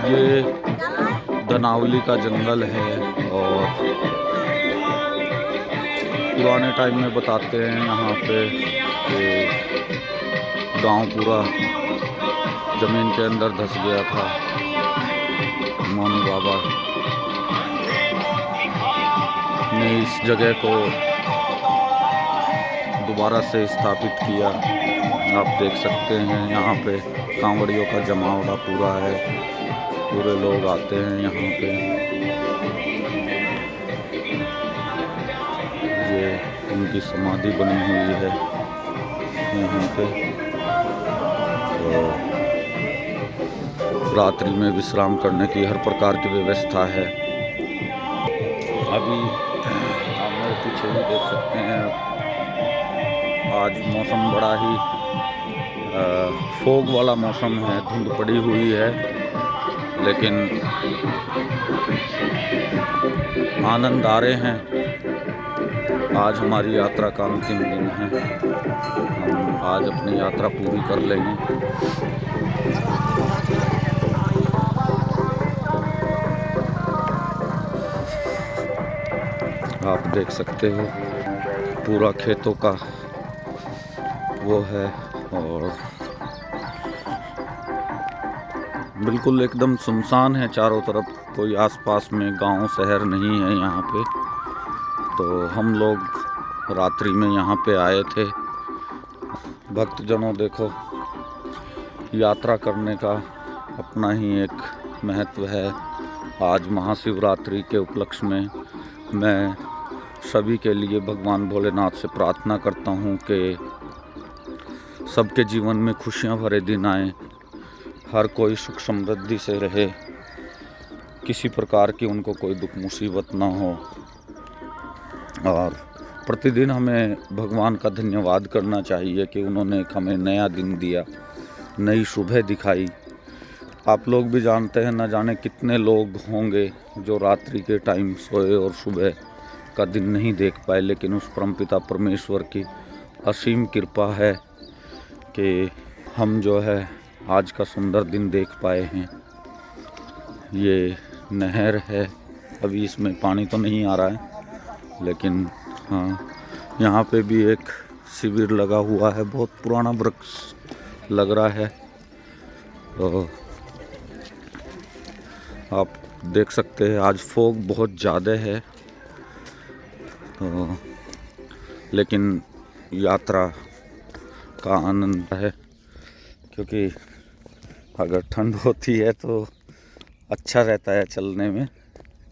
ये दनावली का जंगल है और पुराने टाइम में बताते हैं यहाँ पे कि गांव पूरा ज़मीन के अंदर धंस गया था। मौनी बाबा ने इस जगह को दोबारा से स्थापित किया। आप देख सकते हैं यहाँ पे कांवड़ियों का जमावड़ा पूरा है, पूरे लोग आते हैं यहाँ पे। ये उनकी समाधि बनी हुई है यहाँ पे। तो रात्रि में विश्राम करने की हर प्रकार की व्यवस्था है। अभी आप मेरे पीछे भी देख सकते हैं, आज मौसम बड़ा ही फोग वाला मौसम है, धुंध पड़ी हुई है, लेकिन आनंद आ रहे हैं। आज हमारी यात्रा का अंतिम दिन है, हम आज अपनी यात्रा पूरी कर लेंगे। आप देख सकते हो पूरा खेतों का वो है और बिल्कुल एकदम सुनसान है चारों तरफ, कोई आसपास में गांव शहर नहीं है यहाँ पे। तो हम लोग रात्रि में यहाँ पे आए थे। भक्तजनों देखो, यात्रा करने का अपना ही एक महत्व है। आज महाशिवरात्रि के उपलक्ष्य में मैं सभी के लिए भगवान भोलेनाथ से प्रार्थना करता हूँ कि सबके जीवन में खुशियाँ भरे दिन आए, हर कोई सुख समृद्धि से रहे, किसी प्रकार की उनको कोई दुख मुसीबत ना हो। और प्रतिदिन हमें भगवान का धन्यवाद करना चाहिए कि उन्होंने एक हमें नया दिन दिया, नई सुबह दिखाई। आप लोग भी जानते हैं, न जाने कितने लोग होंगे जो रात्रि के टाइम सोए और सुबह का दिन नहीं देख पाए, लेकिन उस परमपिता परमेश्वर की असीम कृपा है कि हम जो है आज का सुंदर दिन देख पाए हैं। ये नहर है, अभी इसमें पानी तो नहीं आ रहा है, लेकिन हाँ, यहाँ पे भी एक शिविर लगा हुआ है, बहुत पुराना वृक्ष लग रहा है। तो आप देख सकते हैं आज फोग बहुत ज़्यादा है, तो लेकिन यात्रा का आनंद है, क्योंकि अगर ठंड होती है तो अच्छा रहता है चलने में,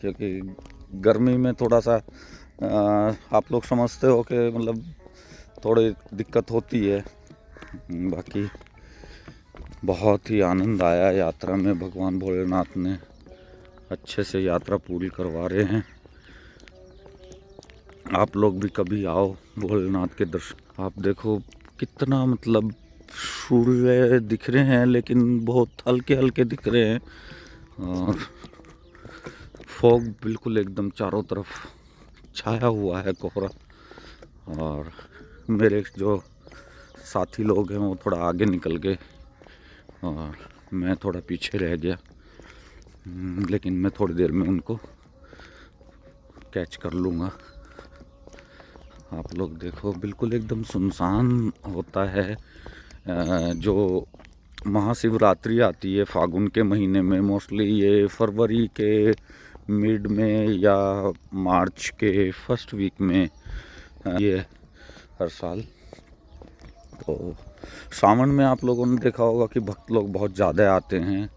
क्योंकि गर्मी में थोड़ा सा आप लोग समझते हो कि मतलब थोड़ी दिक्कत होती है। बाकी बहुत ही आनंद आया यात्रा में, भगवान भोलेनाथ ने अच्छे से यात्रा पूरी करवा रहे हैं। आप लोग भी कभी आओ भोलेनाथ के दर्शन। आप देखो कितना मतलब सूर्य दिख रहे हैं, लेकिन बहुत हल्के हल्के दिख रहे हैं और फॉग बिल्कुल एकदम चारों तरफ छाया हुआ है, कोहरा। और मेरे जो साथी लोग हैं वो थोड़ा आगे निकल गए और मैं थोड़ा पीछे रह गया, लेकिन मैं थोड़ी देर में उनको कैच कर लूँगा। आप लोग देखो बिल्कुल एकदम सुनसान होता है। जो महाशिवरात्रि आती है फागुन के महीने में, मोस्टली ये फरवरी के मिड में या मार्च के फर्स्ट वीक में ये हर साल। तो सावन में आप लोगों ने देखा होगा कि भक्त लोग बहुत ज़्यादा आते हैं,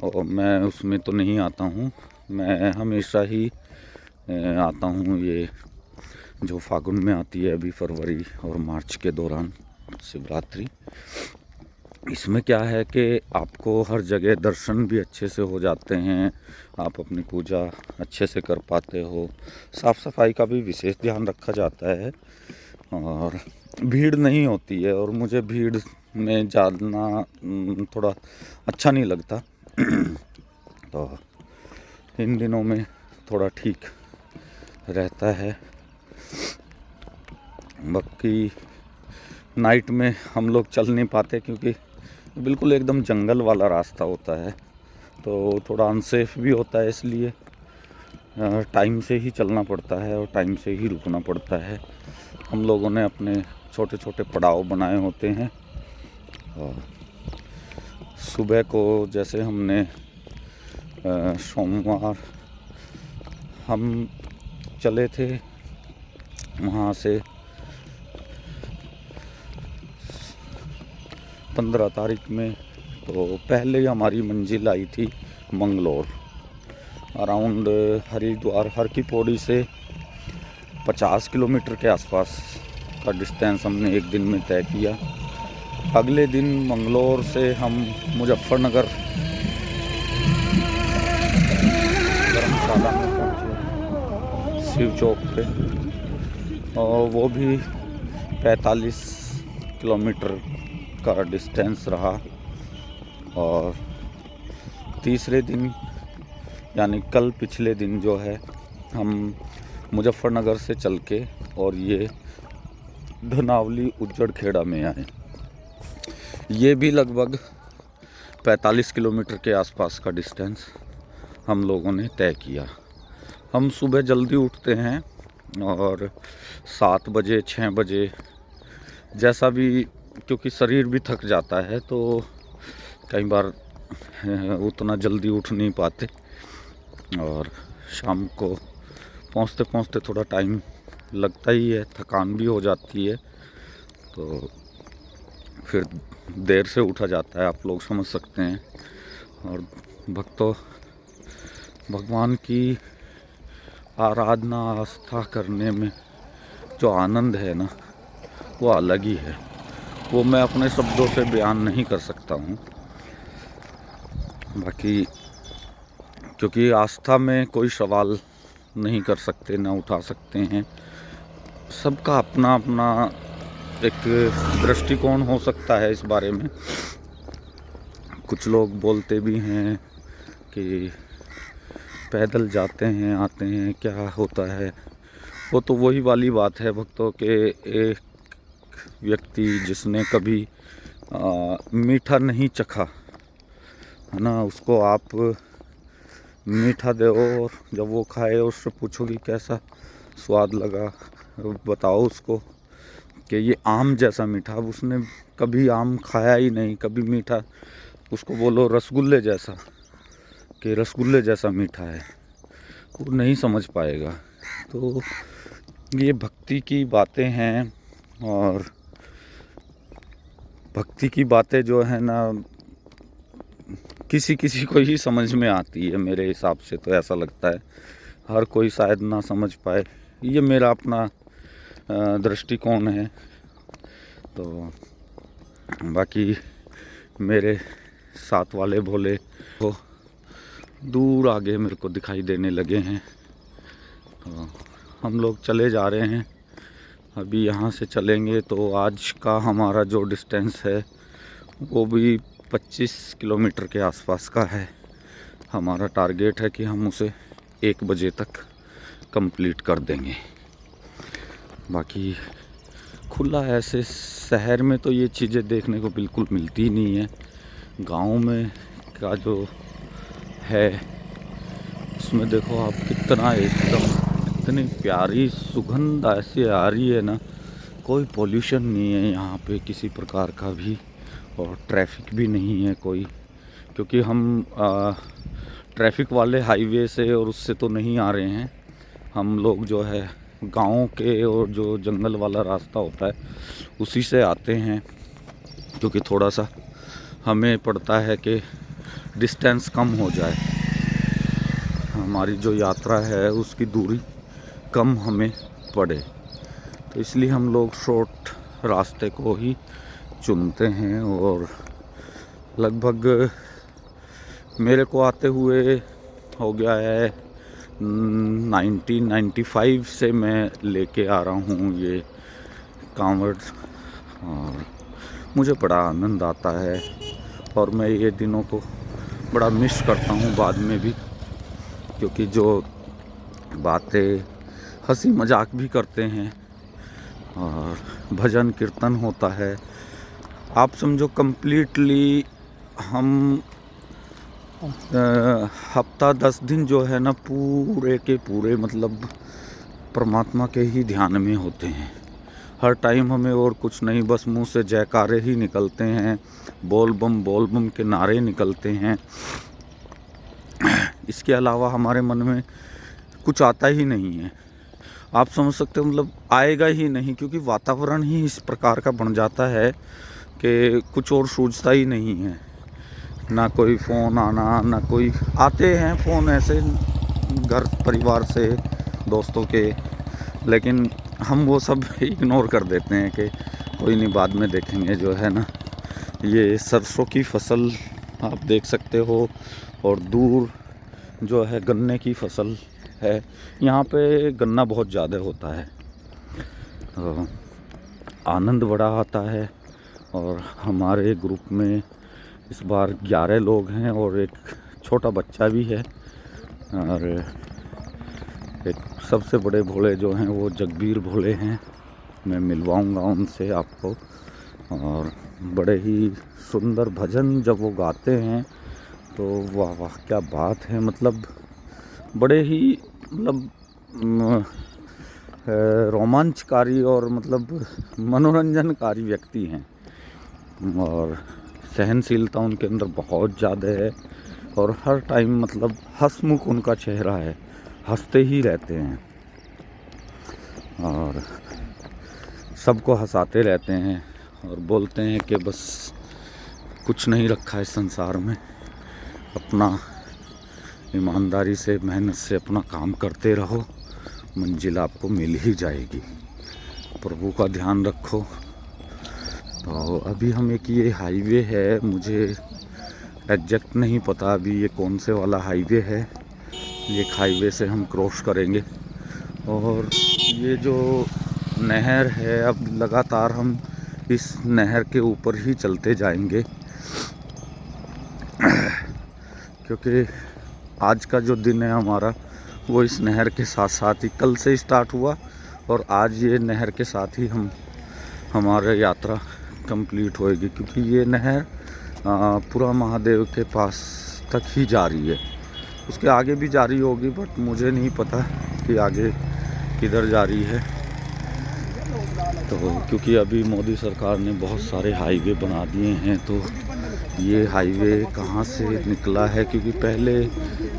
और मैं उसमें तो नहीं आता हूँ। मैं हमेशा ही आता हूँ ये जो फागुन में आती है, अभी फरवरी और मार्च के दौरान शिवरात्रि। इसमें क्या है कि आपको हर जगह दर्शन भी अच्छे से हो जाते हैं, आप अपनी पूजा अच्छे से कर पाते हो, साफ़ सफाई का भी विशेष ध्यान रखा जाता है और भीड़ नहीं होती है। और मुझे भीड़ में जाना थोड़ा अच्छा नहीं लगता तो इन दिनों में थोड़ा ठीक रहता है। बाकी नाइट में हम लोग चल नहीं पाते, क्योंकि बिल्कुल एकदम जंगल वाला रास्ता होता है तो थोड़ा अनसेफ भी होता है, इसलिए टाइम से ही चलना पड़ता है और टाइम से ही रुकना पड़ता है। हम लोगों ने अपने छोटे छोटे पड़ाव बनाए होते हैं। और सुबह को जैसे हमने सोमवार हम चले थे वहाँ से 15 तारीख में, तो पहले हमारी मंजिल आई थी मंगलोर। अराउंड हरिद्वार हर की पौड़ी से 50 किलोमीटर के आसपास का डिस्टेंस हमने एक दिन में तय किया। अगले दिन मंगलोर से हम मुजफ्फरनगर धर्मशाला में पहुँचे, शिव चौक पे, और वो भी 45 किलोमीटर का डिस्टेंस रहा। और तीसरे दिन यानी कल पिछले दिन जो है, हम मुजफ्फरनगर से चल के और ये धनावली उज्जड़ खेड़ा में आए। ये भी लगभग 45 किलोमीटर के आसपास का डिस्टेंस हम लोगों ने तय किया। हम सुबह जल्दी उठते हैं और 7 बजे 6 बजे जैसा भी, क्योंकि शरीर भी थक जाता है तो कई बार उतना जल्दी उठ नहीं पाते, और शाम को पहुंचते पहुंचते थोड़ा टाइम लगता ही है, थकान भी हो जाती है, तो फिर देर से उठा जाता है, आप लोग समझ सकते हैं। और भक्तों, भगवान की आराधना आस्था करने में जो आनंद है ना, वो अलग ही है। वो मैं अपने शब्दों से बयान नहीं कर सकता हूँ। बाकी क्योंकि आस्था में कोई सवाल नहीं कर सकते, ना उठा सकते हैं। सबका अपना अपना एक दृष्टिकोण हो सकता है इस बारे में। कुछ लोग बोलते भी हैं कि पैदल जाते हैं आते हैं, क्या होता है। वो तो वही वाली बात है भक्तों के, एक व्यक्ति जिसने कभी मीठा नहीं चखा है ना, उसको आप मीठा दो और जब वो खाए उससे पूछो कि कैसा स्वाद लगा, बताओ उसको कि ये आम जैसा मीठा। अब उसने कभी आम खाया ही नहीं, कभी मीठा, उसको बोलो रसगुल्ले जैसा, कि रसगुल्ले जैसा मीठा है, वो नहीं समझ पाएगा। तो ये भक्ति की बातें हैं, और भक्ति की बातें जो है ना, किसी किसी को ही समझ में आती है। मेरे हिसाब से तो ऐसा लगता है, हर कोई शायद ना समझ पाए। ये मेरा अपना दृष्टिकोण है। तो बाकी मेरे साथ वाले भोले वो दूर आगे मेरे को दिखाई देने लगे हैं। तो हम लोग चले जा रहे हैं, अभी यहाँ से चलेंगे तो आज का हमारा जो डिस्टेंस है वो भी 25 किलोमीटर के आसपास का है। हमारा टारगेट है कि हम उसे 1 बजे तक कंप्लीट कर देंगे। बाकी खुला ऐसे शहर में तो ये चीज़ें देखने को बिल्कुल मिलती नहीं है। गांव में का जो है उसमें देखो आप, कितना एकदम इतनी प्यारी सुगंध ऐसी आ रही है ना, कोई पोल्यूशन नहीं है यहाँ पे किसी प्रकार का भी, और ट्रैफिक भी नहीं है कोई, क्योंकि हम ट्रैफिक वाले हाईवे से और उससे तो नहीं आ रहे हैं। हम लोग जो है गाँव के और जो जंगल वाला रास्ता होता है उसी से आते हैं, क्योंकि थोड़ा सा हमें पड़ता है कि डिस्टेंस कम हो जाए, हमारी जो यात्रा है उसकी दूरी कम हमें पड़े, तो इसलिए हम लोग शॉर्ट रास्ते को ही चुनते हैं। और लगभग मेरे को आते हुए हो गया है 1995 से मैं लेके आ रहा हूँ ये कांवड़, और मुझे बड़ा आनंद आता है। और मैं ये दिनों को बड़ा मिस करता हूँ बाद में भी, क्योंकि जो बातें हंसी मजाक भी करते हैं और भजन कीर्तन होता है, आप समझो कम्प्लीटली हम हफ्ता 10 दिन जो है ना पूरे के पूरे मतलब परमात्मा के ही ध्यान में होते हैं। हर टाइम हमें और कुछ नहीं, बस मुंह से जयकारे ही निकलते हैं, बोल बम के नारे निकलते हैं। इसके अलावा हमारे मन में कुछ आता ही नहीं है। आप समझ सकते हो, मतलब आएगा ही नहीं, क्योंकि वातावरण ही इस प्रकार का बन जाता है कि कुछ और सूझता ही नहीं है। ना कोई फ़ोन आना, ना कोई आते हैं फ़ोन ऐसे घर परिवार से, दोस्तों के, लेकिन हम वो सब इग्नोर कर देते हैं कि कोई नहीं, बाद में देखेंगे। जो है ना, ये सरसों की फसल आप देख सकते हो, और दूर जो है गन्ने की फसल है। यहाँ पे गन्ना बहुत ज़्यादा होता है, तो आनंद बड़ा आता है। और हमारे ग्रुप में इस बार 11 लोग हैं और एक छोटा बच्चा भी है। और एक सबसे बड़े भोले जो हैं वो जगबीर भोले हैं, मैं मिलवाऊंगा उनसे आपको। और बड़े ही सुंदर भजन जब वो गाते हैं तो वाह वाह क्या बात है। मतलब बड़े ही मतलब रोमांचकारी और मतलब मनोरंजनकारी व्यक्ति हैं, और सहनशीलता उनके अंदर बहुत ज़्यादा है। और हर टाइम मतलब हंसमुख उनका चेहरा है, हंसते ही रहते हैं और सबको हंसाते रहते हैं, और बोलते हैं कि बस कुछ नहीं रखा है संसार में, अपना ईमानदारी से मेहनत से अपना काम करते रहो, मंजिल आपको मिल ही जाएगी, प्रभु का ध्यान रखो। तो अभी हम एक ये हाईवे है, मुझे एग्जैक्ट नहीं पता अभी ये कौन से वाला हाईवे है। ये हाईवे से हम क्रॉस करेंगे, और ये जो नहर है, अब लगातार हम इस नहर के ऊपर ही चलते जाएंगे, क्योंकि आज का जो दिन है हमारा वो इस नहर के साथ साथ ही कल से स्टार्ट हुआ, और आज ये नहर के साथ ही हमारा यात्रा कंप्लीट होएगी। क्योंकि ये नहर पूरा महादेव के पास तक ही जा रही है, उसके आगे भी जारी होगी, बट मुझे नहीं पता कि आगे किधर जा रही है। तो क्योंकि अभी मोदी सरकार ने बहुत सारे हाईवे बना दिए हैं, तो ये हाईवे कहाँ से निकला है, क्योंकि पहले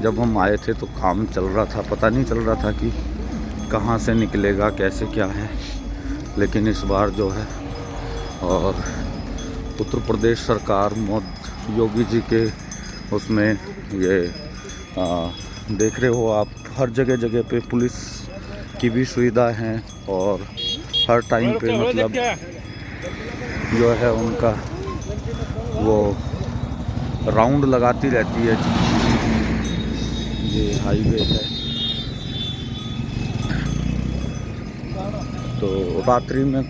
जब हम आए थे तो काम चल रहा था, पता नहीं चल रहा था कि कहाँ से निकलेगा, कैसे क्या है। लेकिन इस बार जो है, और उत्तर प्रदेश सरकार योगी जी के उसमें ये देख रहे हो आप, हर जगह जगह पे पुलिस की भी सुविधा है, और हर टाइम पे मतलब जो है उनका वो राउंड लगाती रहती है। ये हाईवे है, तो रात्रि में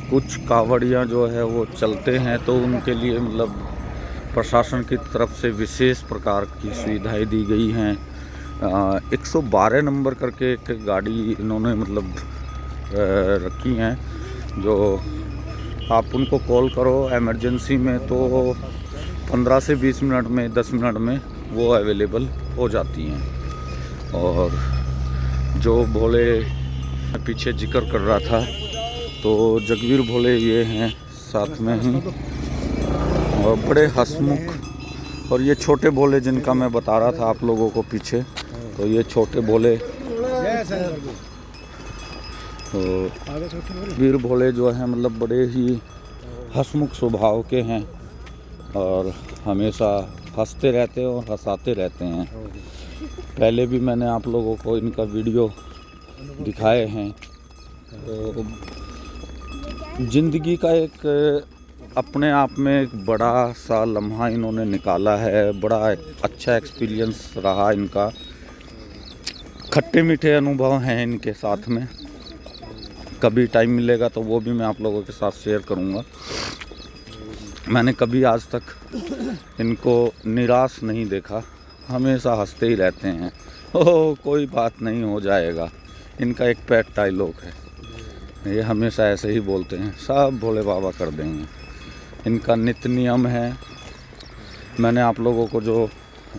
कुछ कावड़ियाँ जो है वो चलते हैं, तो उनके लिए मतलब प्रशासन की तरफ से विशेष प्रकार की सुविधाएं दी गई हैं। 112 नंबर करके एक गाड़ी इन्होंने मतलब रखी हैं, जो आप उनको कॉल करो इमरजेंसी में तो 15 से 20 मिनट में, 10 मिनट में वो अवेलेबल हो जाती हैं। और जो भोले पीछे जिक्र कर रहा था, तो जगबीर भोले ये हैं साथ में ही, और बड़े हंसमुख। और ये छोटे भोले जिनका मैं बता रहा था आप लोगों को पीछे, तो ये छोटे भोले, तो वीर भोले जो हैं मतलब बड़े ही हंसमुख स्वभाव के हैं, और हमेशा हंसते रहते हैं और हंसाते रहते हैं। पहले भी मैंने आप लोगों को इनका वीडियो दिखाए हैं। तो ज़िंदगी का एक अपने आप में एक बड़ा सा लम्हा इन्होंने निकाला है, बड़ा अच्छा एक्सपीरियंस रहा इनका, खट्टे मीठे अनुभव हैं इनके साथ में। कभी टाइम मिलेगा तो वो भी मैं आप लोगों के साथ शेयर करूँगा। मैंने कभी आज तक इनको निराश नहीं देखा, हमेशा हंसते ही रहते हैं। ओह कोई बात नहीं, हो जाएगा, इनका एक पेट डायलॉग है, ये हमेशा ऐसे ही बोलते हैं, सब भोले बाबा कर देंगे। इनका नित्य नियम है मैंने आप लोगों को जो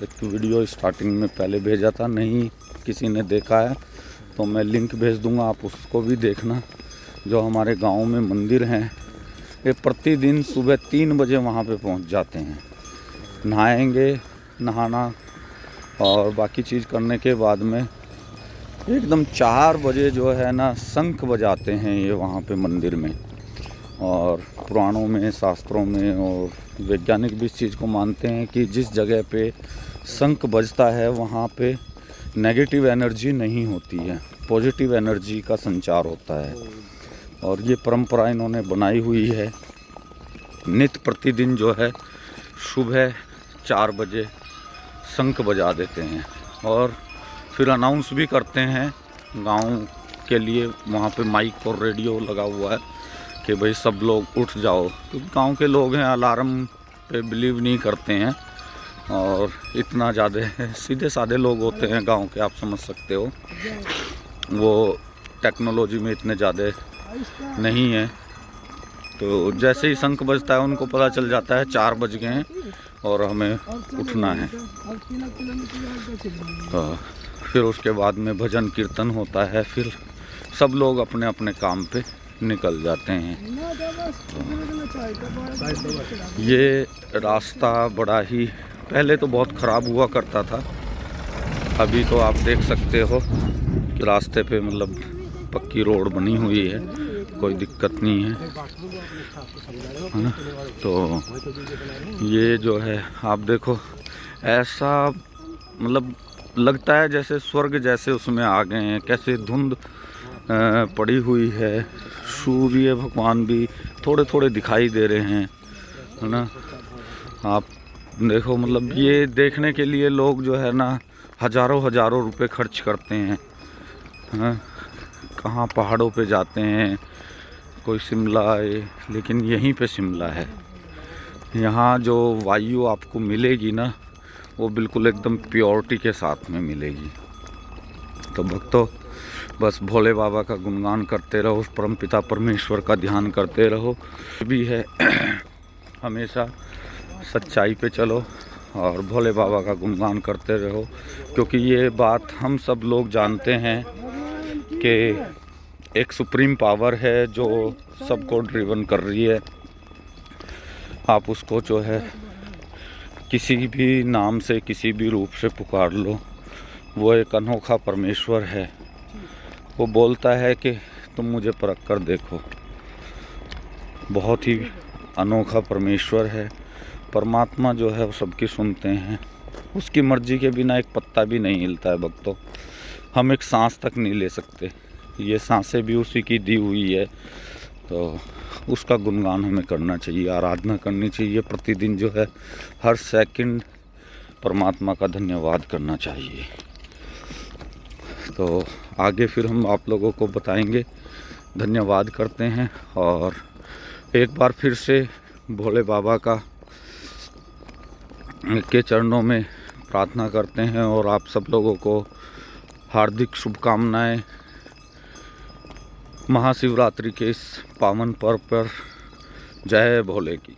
एक वीडियो स्टार्टिंग में पहले भेजा था, नहीं किसी ने देखा है तो मैं लिंक भेज दूंगा, आप उसको भी देखना। जो हमारे गांव में मंदिर हैं, ये प्रतिदिन सुबह 3 बजे वहाँ पे पहुँच जाते हैं। नहाएंगे, नहाना और बाकी चीज़ करने के बाद में एकदम 4 बजे जो है ना शंख बजाते हैं ये वहाँ पे मंदिर में। और पुराणों में, शास्त्रों में और वैज्ञानिक भी इस चीज़ को मानते हैं कि जिस जगह पे शंख बजता है वहाँ पे नेगेटिव एनर्जी नहीं होती है, पॉजिटिव एनर्जी का संचार होता है। और ये परंपरा इन्होंने बनाई हुई है। नित्य प्रतिदिन जो है सुबह 4 बजे शंख बजा देते हैं और फिर अनाउंस भी करते हैं गांव के लिए। वहाँ पे माइक और रेडियो लगा हुआ है कि भाई सब लोग उठ जाओ, क्योंकि गांव के लोग हैं अलार्म पे बिलीव नहीं करते हैं और इतना ज़्यादा सीधे साधे लोग होते हैं गांव के, आप समझ सकते हो। वो टेक्नोलॉजी में इतने ज़्यादा नहीं है। तो जैसे ही शंख बजता है उनको पता चल जाता है 4 बज गए हैं और हमें उठना है। तो फिर उसके बाद में भजन कीर्तन होता है, फिर सब लोग अपने अपने काम पे निकल जाते हैं। ये रास्ता बड़ा ही पहले तो बहुत ख़राब हुआ करता था, अभी तो आप देख सकते हो कि रास्ते पे मतलब पक्की रोड बनी हुई है, कोई दिक्कत नहीं है ना। तो ये जो है आप देखो, ऐसा मतलब लगता है जैसे स्वर्ग जैसे उसमें आ गए हैं। कैसे धुंध पड़ी हुई है, सूर्य भगवान भी थोड़े थोड़े दिखाई दे रहे हैं, है ना। आप देखो, मतलब ये देखने के लिए लोग जो है ना हज़ारों हज़ारों रुपए खर्च करते हैं, कहाँ पहाड़ों पे जाते हैं, कोई शिमला है, लेकिन यहीं पे शिमला है। यहाँ जो वायु आपको मिलेगी ना वो बिल्कुल एकदम प्योरिटी के साथ में मिलेगी। तो भक्तों, बस भोले बाबा का गुणगान करते रहो, परमपिता परमेश्वर का ध्यान करते रहो। भी है हमेशा सच्चाई पे चलो और भोले बाबा का गुणगान करते रहो, क्योंकि ये बात हम सब लोग जानते हैं कि एक सुप्रीम पावर है जो सबको ड्रिवन कर रही है। आप उसको जो है किसी भी नाम से, किसी भी रूप से पुकार लो, वो एक अनोखा परमेश्वर है। वो बोलता है कि तुम मुझे परख कर देखो। बहुत ही अनोखा परमेश्वर है। परमात्मा जो है वो सबकी सुनते हैं। उसकी मर्जी के बिना एक पत्ता भी नहीं हिलता है भक्तों। हम एक सांस तक नहीं ले सकते, ये सांसें भी उसी की दी हुई है। तो उसका गुणगान हमें करना चाहिए, आराधना करनी चाहिए प्रतिदिन जो है, हर सेकंड परमात्मा का धन्यवाद करना चाहिए। तो आगे फिर हम आप लोगों को बताएंगे। धन्यवाद करते हैं और एक बार फिर से भोले बाबा का के चरणों में प्रार्थना करते हैं और आप सब लोगों को हार्दिक शुभकामनाएं। महाशिवरात्रि के इस पावन पर्व पर जय भोले की।